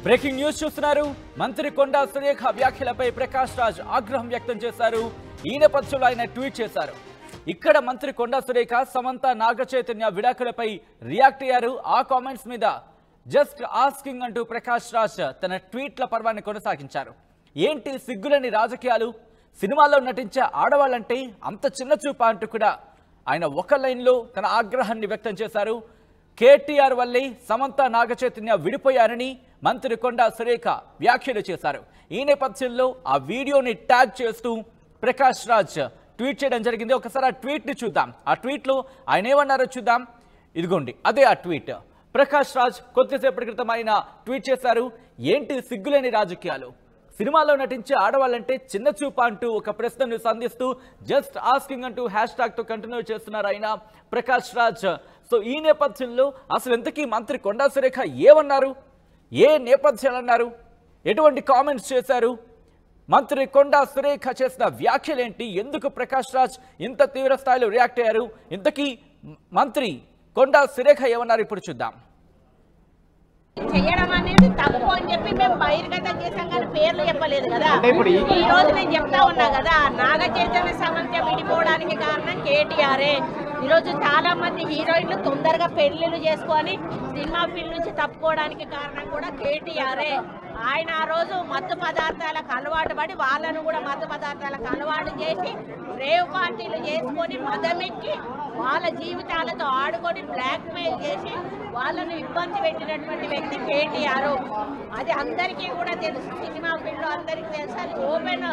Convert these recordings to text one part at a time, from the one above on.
Breaking news చూస్తున్నారు. మంత్రి కొండా సురేఖ వ్యాఖ్యలపై ప్రకాష్ రాజ్ ఆగ్రహం వ్యక్తం చేశారు. ఈ నేపథ్యంలో ఆయన ట్వీట్ చేశారు. ఇక్కడ మంత్రి కొండా సురేఖ సమంత నాగచైతన్య విడాకులపై రియాక్ట్ అయ్యారు. ఆ కామెంట్స్ మీద జస్ట్ ఆస్కింగ్ అంటూ ప్రకాష్ రాజ్ తన ట్వీట్ల పర్వాన్ని కొనసాగించారు. ఏంటి సిగ్గులేని రాజకీయాలు, సినిమాల్లో నటించే ఆడవాళ్ళంటే అంత చిన్న చూపా అంటూ కూడా ఆయన ఒక లైన్లో తన ఆగ్రహాన్ని వ్యక్తం చేశారు. కేటీఆర్ వల్లే సమంత నాగచైతన్య విడిపోయారని మంత్రి కొండా సురేఖ వ్యాఖ్యలు చేశారు. ఈ నేపథ్యంలో ఆ వీడియోని ట్యాగ్ చేస్తూ ప్రకాష్ రాజ్ ట్వీట్ చేయడం జరిగింది. ఒకసారి ఆ ట్వీట్ని చూద్దాం. ఆ ట్వీట్లో ఆయన ఏమన్నారో చూద్దాం. ఇదిగోండి, అదే ఆ ట్వీట్. ప్రకాష్ రాజ్ కొద్దిసేపటి క్రితం ఆయన ట్వీట్ చేశారు. ఏంటి సిగ్గులేని రాజకీయాలు, సినిమాలో నటించే ఆడవాళ్ళంటే చిన్న చూపా అంటూ ఒక ప్రశ్నను సంధిస్తూ జస్ట్ ఆస్కింగ్ అంటూ హ్యాష్ ట్యాగ్తో కంటిన్యూ చేస్తున్నారు ఆయన ప్రకాష్ రాజ్. సో ఈ నేపథ్యంలో అసలు ఎంతకీ మంత్రి కొండా సురేఖ ఏమన్నారు, ఏ నేపథ్యాలు అన్నారు, ఎటువంటి కామెంట్స్ చేశారు, మంత్రి కొండా సురేఖ చేసిన వ్యాఖ్యలేంటి, ఎందుకు ప్రకాష్ రాజ్ ఇంత తీవ్ర స్థాయిలో రియాక్ట్ అయ్యారు, ఇంతకీ మంత్రి కొండా సురేఖ ఏమన్నారు ఇప్పుడు చూద్దాం. చేయడం అనేది తప్పు అని చెప్పి మేము బహిర్గతం చేసాం, కానీ పేర్లు చెప్పలేదు కదా. ఈ రోజు నేను చెప్తా ఉన్నా కదా, నాగ చైతన్య సమంత విడిపోవడానికి కారణం కేటీఆరే. ఈరోజు చాలా మంది హీరోయిన్లు తొందరగా పెళ్లిళ్ళు చేసుకొని సినిమా ఫీల్డ్ నుంచి తప్పుకోవడానికి కారణం కూడా కేటీఆరే. ఆయన ఆ రోజు మత్తు పదార్థాలకు అలవాటు పడి వాళ్ళను కూడా మత్తు పదార్థాలకు అలవాటు చేసి రేవ్ పార్టీలు చేసుకొని మదమెక్కి వాళ్ళ జీవితాలతో ఆడుకొని బ్లాక్మెయిల్ చేసి వాళ్ళను ఇబ్బంది పెట్టినటువంటి వ్యక్తి కేటీఆర్. అది అందరికీ కూడా తెలుసు, సినిమా ఫీల్డ్ అందరికీ తెలుసు, అది ఓపెన్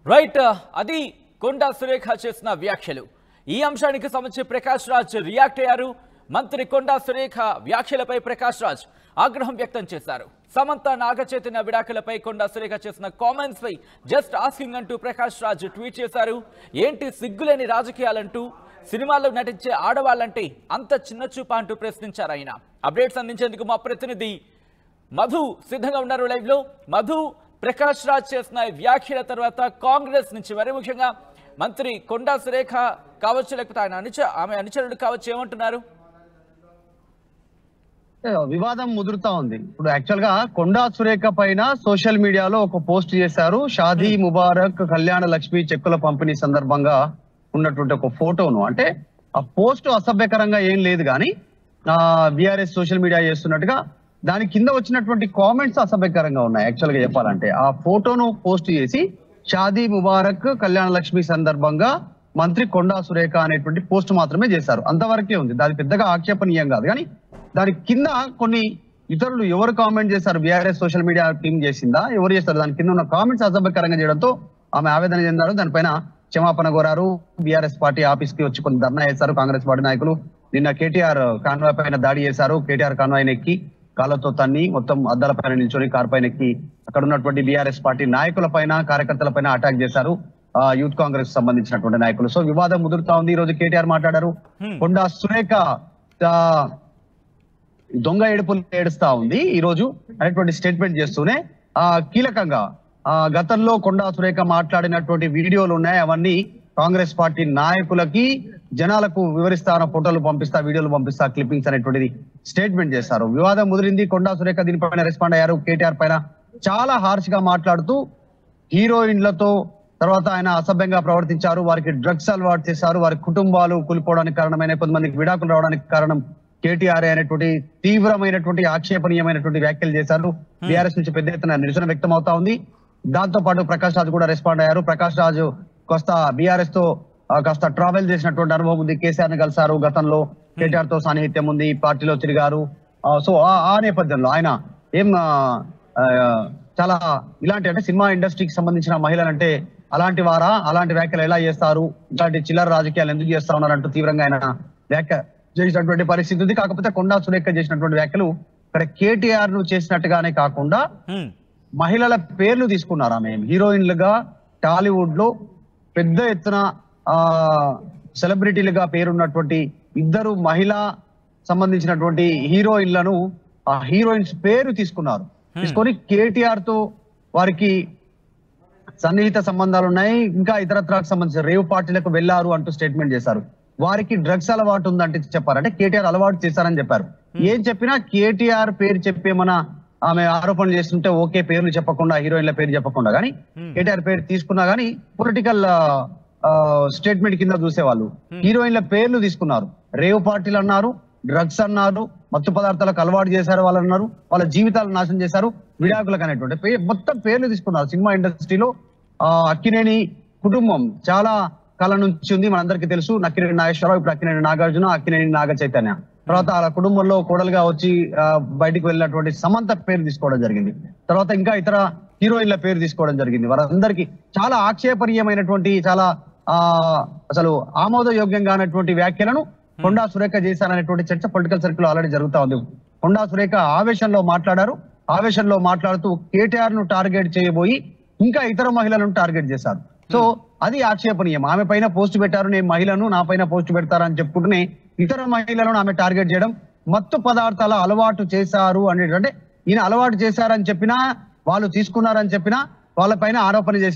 రైట్. అది కొండా సురేఖ చేసిన వ్యాఖ్యలు. ఈ అంశానికి సంబంధించి ప్రకాష్ రాజ్ రియాక్ట్ అయ్యారు. మంత్రి కొండా సురేఖ వ్యాఖ్యలపై ప్రకాష్ రాజ్ ఆగ్రహం వ్యక్తం చేశారు. సమంత నాగచైతన్య విడాకులపై కొండా సురేఖ చేసిన కామెంట్స్ పై జస్ట్ ఆస్కింగ్ అంటూ ప్రకాష్ రాజ్ ట్వీట్ చేశారు. ఏంటి సిగ్గులేని రాజకీయాలంటూ, సినిమాల్లో నటించే ఆడవాళ్ళంటే అంత చిన్న చూపా అంటూ ప్రశ్నించారు ఆయన. అప్డేట్స్ అందించేందుకు మా ప్రతినిధి మధు సిద్ధంగా ఉన్నారు లైవ్ లో. మధు, ప్రకాష్ రాజ్ చేసిన వ్యాఖ్యల తర్వాత కాంగ్రెస్ నుంచి మరి ముఖ్యంగా మంత్రి కొండా సురేఖ కావచ్చు, లేకపోతే ఆమె అనుచరుడు కావచ్చు, ఏమంటున్నారు? వివాదం ముదురుతా ఉంది. ఇప్పుడు యాక్చువల్ గా కొండా సురేఖ పైన సోషల్ మీడియాలో ఒక పోస్ట్ చేశారు. షాదీ ముబారక్ కళ్యాణ లక్ష్మి చెక్కుల పంపిణీ సందర్భంగా ఉన్నటువంటి ఒక ఫోటోను. అంటే ఆ పోస్ట్ అసభ్యకరంగా ఏం లేదు, కానీ బీఆర్ఎస్ సోషల్ మీడియా చేస్తున్నట్టుగా దాని కింద వచ్చినటువంటి కామెంట్స్ అసభ్యకరంగా ఉన్నాయి. యాక్చువల్ గా చెప్పాలంటే ఆ ఫోటోను పోస్ట్ చేసి షాదీ ముబారక్ కళ్యాణ లక్ష్మి సందర్భంగా మంత్రి కొండా సురేఖ అనేటువంటి పోస్ట్ మాత్రమే చేశారు. అంతవరకే ఉంది, దాని పెద్దగా ఆక్షేపణీయం కాదు. కానీ దాని కింద కొన్ని ఇతరులు ఎవరు కామెంట్ చేశారు, బీఆర్ఎస్ సోషల్ మీడియా టీం చేసిందా, ఎవరు చేస్తారు, దాని కింద ఉన్న కామెంట్స్ అసభ్యకరంగా చేయడంతో ఆమె ఆవేదన చెందారు. దానిపైన క్షమాపణ కోరారు. బీఆర్ఎస్ పార్టీ ఆఫీస్ కి వచ్చి కొన్ని ధర్నా చేశారు కాంగ్రెస్ పార్టీ నాయకులు. నిన్న కేటీఆర్ కాన్వాయ్ పైన దాడి చేశారు. కేటీఆర్ కాన్వాయ్ ఎక్కి కాళ్ళతో తన్ని మొత్తం అద్దాల పైన నిల్చొని కార్ పైన ఎక్కి అక్కడ ఉన్నటువంటి బీఆర్ఎస్ పార్టీ నాయకుల పైన కార్యకర్తల పైన అటాక్ చేశారు యూత్ కాంగ్రెస్ సంబంధించినటువంటి నాయకులు. సో వివాదం ముదురుతా ఉంది. ఈ రోజు కేటీఆర్ మాట్లాడారు. కొండా సురేఖ దొంగ ఏడుపులు ఏడుస్తా ఉంది ఈ రోజు అనేటువంటి స్టేట్మెంట్ చేస్తూనే కీలకంగా గతంలో కొండా సురేఖ మాట్లాడినటువంటి వీడియోలు ఉన్నాయి. అవన్నీ కాంగ్రెస్ పార్టీ నాయకులకి జనాలకు వివరిస్తాను, ఫోటోలు పంపిస్తా, వీడియోలు పంపిస్తా, క్లిప్పింగ్స్ అనేటువంటిది స్టేట్మెంట్ చేశారు. వివాదం ముదిరింది. కొండా సురేఖ దీనిపైన రెస్పాండ్ అయ్యారు. కేటీఆర్ పైన చాలా హార్ష్ గా మాట్లాడుతూ హీరోయిన్లతో తర్వాత ఆయన అసభ్యంగా ప్రవర్తించారు, వారికి డ్రగ్స్ అలవాటు చేశారు, వారి కుటుంబాలు కూలిపోవడానికి కారణమైన, కొంతమందికి విడాకులు రావడానికి కారణం కేటీఆర్ అనేటువంటి తీవ్రమైనటువంటి ఆక్షేపణీయమైనటువంటి వ్యాఖ్యలు చేశారు. బీఆర్ఎస్ నుంచి పెద్ద ఎత్తున నిరసన వ్యక్తం అవుతా ఉంది. దాంతో పాటు ప్రకాష్ రాజ్ కూడా రెస్పాండ్ అయ్యారు. ప్రకాష్ రాజ్ కాస్త బీఆర్ఎస్ తో కాస్త ట్రావెల్ చేసినటువంటి అనుభవం ఉంది. కేసీఆర్ ని కలిసారు, గతంలో కేటీఆర్ తో సాన్నిహిత్యం ఉంది, పార్టీలో తిరిగారు. సో ఆ నేపథ్యంలో ఆయన ఏం చాలా ఇలాంటి అంటే సినిమా ఇండస్ట్రీకి సంబంధించిన మహిళలంటే అలాంటి వారా, అలాంటి వ్యాఖ్యలు ఎలా చేస్తారు, ఇలాంటి చిల్లర రాజకీయాలు ఎందుకు చేస్తా ఉన్నారంటూ తీవ్రంగా ఆయన వ్యాఖ్య చేసినటువంటి పరిస్థితి ఉంది. కాకపోతే కొండా సురేఖ చేసినటువంటి వ్యాఖ్యలు ఇక్కడ కేటీఆర్ ను చేసినట్టుగానే కాకుండా మహిళల పేర్లు తీసుకున్నారు. ఆమె హీరోయిన్లుగా టాలీవుడ్ లో పెద్ద ఎత్తున సెలబ్రిటీలుగా పేరున్నటువంటి ఇద్దరు మహిళా సంబంధించినటువంటి హీరోయిన్లను ఆ హీరోయిన్స్ పేరు తీసుకున్నారు. తీసుకొని కేటీఆర్ తో వారికి సన్నిహిత సంబంధాలు ఉన్నాయి, ఇంకా ఇతరత్రకు సంబంధించిన రేవ్ పార్టీలకు వెళ్లారు అంటూ స్టేట్మెంట్ చేశారు. వారికి డ్రగ్స్ అలవాటు ఉందంటే చెప్పారు. అంటే కేటీఆర్ అలవాటు చేశారని చెప్పారు. ఏం చెప్పినా కేటీఆర్ పేరు చెప్పేమన్నా ఆమె ఆరోపణలు చేస్తుంటే ఓకే, పేర్లు చెప్పకుండా, హీరోయిన్ల పేరు చెప్పకుండా, కానీ కేటీఆర్ పేరు తీసుకున్నా గానీ పొలిటికల్ స్టేట్మెంట్ కింద చూసేవాళ్ళు. హీరోయిన్ల పేర్లు తీసుకున్నారు, రేవ్ పార్టీలు అన్నారు, డ్రగ్స్ అన్నారు, మత్తు పదార్థాలకు అలవాటు చేశారు వాళ్ళు అన్నారు, వాళ్ళ జీవితాలను నాశనం చేశారు, విడాకులకు అనేటువంటి మొత్తం పేర్లు తీసుకున్నారు. సినిమా ఇండస్ట్రీలో అక్కినేని కుటుంబం చాలా కాలం నుంచి ఉంది, మనందరికీ తెలుసు. అక్కినేని నాగేశ్వరరావు, ఇప్పుడు అక్కినేని నాగార్జున, అక్కినేని నాగ చైతన్య. తర్వాత ఆ కుటుంబంలో కోడలుగా వచ్చి బయటికి వెళ్ళినటువంటి సమంత పేరు తీసుకోవడం జరిగింది. తర్వాత ఇంకా ఇతర హీరోయిన్ల పేరు తీసుకోవడం జరిగింది. వారందరికీ చాలా ఆక్షేపణీయమైనటువంటి, చాలా అసలు ఆమోదయోగ్యంగా అనేటువంటి వ్యాఖ్యలను కొండా సురేఖ చేశారనేటువంటి చర్చ పొలిటికల్ సర్కిల్ ఆల్రెడీ జరుగుతా ఉంది. కొండా సురేఖ ఆవేశంలో మాట్లాడారు. ఆవేశంలో మాట్లాడుతూ కేటీఆర్ ను టార్గెట్ చేయబోయి ఇంకా ఇతర మహిళలను టార్గెట్ చేశారు. సో అది ఆక్షేపణీయం. ఆమె పైన పోస్ట్ పెట్టారు, నేను మహిళను, నా పైన పోస్ట్ పెడతారని చెప్పుకుంటూనే ఇతర మహిళలను ఆమె టార్గెట్ చేయడం, మత్తు పదార్థాల అలవాటు చేశారు అనేటువంటి, ఈయన అలవాటు చేశారని చెప్పినా, వాళ్ళు తీసుకున్నారని చెప్పినా వాళ్ళ పైన ఆరోపణ చేసి